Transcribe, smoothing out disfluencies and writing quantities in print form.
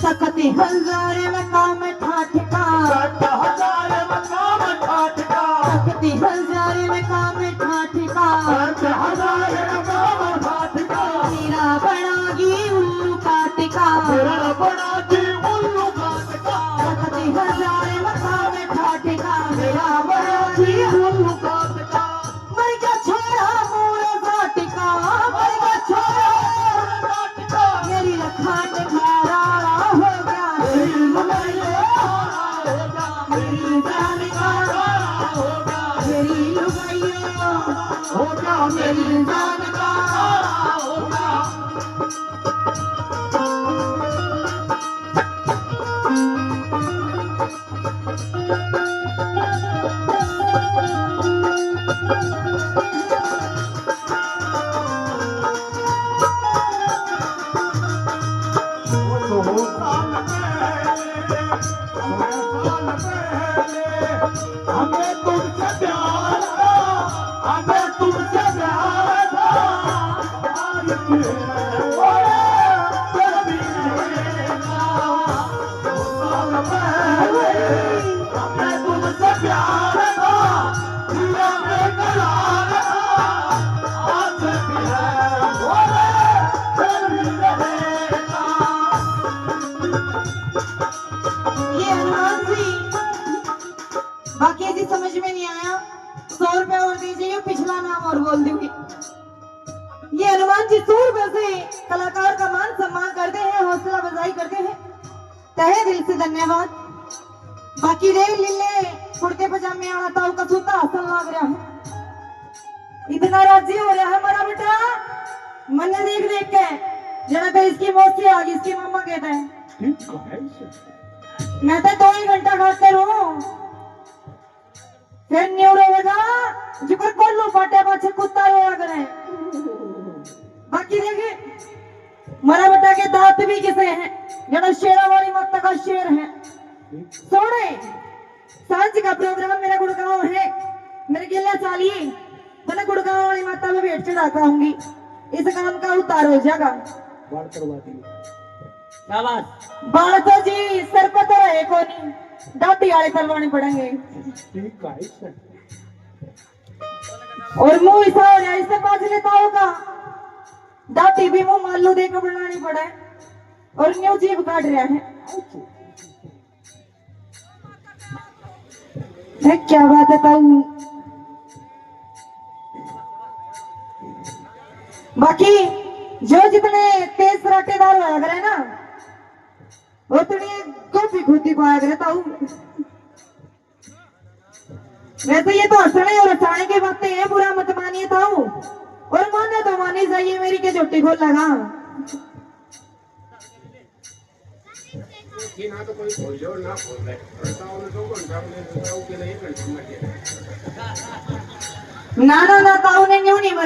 सकती हजार मकाम ठाठका, हजार मकाम ठाठका, सकती हजार मकाम ठाठका, हजार मकाम ठाठका, मेरा बनागी उल्लू काटका, मेरा बनागी उल्लू काटका, सकती हजार मकाम ठाठका, मेरा बनागी उल्लू काटका, मर गया छोरा मोरा काटका, मर गया छोरा मोरा काटका, मेरी लखाट खारा हो गया, मेरी लुगाइया होगा, मेरी जान का होगा, मेरी लुगाइया होगा, मेरी जान का होगा। हमें तुमसे प्यार था, हमें तुमसे प्यार था, प्यार किए कभी हमें तुमसे प्यार था, दिया में करार था, आज भी है कभी रहेगा। ये हनुमान जी बाकी जी समझ में नहीं आया, 100 रुपए और दीजिए, पिछला नाम और बोल दूंगी। ये हनुमान जी 100 रुपए से कलाकार का मान सम्मान करते हैं, हौसला बजाई करते हैं, तहे दिल से धन्यवाद। बाकी रे लीले कुर्ते पजामे आना ताऊ का सूता हसन लग रहा है, इतना राजी हो रहा है हमारा बेटा मन देख देख के, जरा तो इसकी मौसी आ गई, इसकी मामा कहता है मैं तो 2 ही घंटा खाते रहूं, फिर न्यू रहेगा जिकर कोल्लू फाटे पाछे कुत्ता रोया करे। बाकी देखिए मरा बेटा के दांत भी किसे हैं, जरा शेरा वाली माता का शेर है। सोने सांझ का प्रोग्राम मेरा गुड़गांव है, मेरे गिल्ला चालिए तो मैं गुड़गांव वाली माता में भेंट चढ़ाता हूँगी, इस काम का उतार हो जाएगा। बाल तो जी सर पर तो रहे को नहीं, दाती वाले तलवाने पड़ेंगे और मुंह ऐसा हो जाए इससे बाज लेता होगा, दाती भी मुंह मालू देकर बनानी पड़े और न्यू जीभ काट रहा है। क्या बात है ताऊ। बाकी जो जितने तेज सराटेदार होया करे ना, उतनी गोपी खुदी पाया करे ताऊ। वैसे ये तो हंसने और हंसाने की बातें हैं, बुरा मत मानिए ताऊ, और माने तो मानी जाइए मेरी के झोटी खोल लगा। ना तो कोई खोल जो ना खोल रहे, ना ताऊ ने क्यों नहीं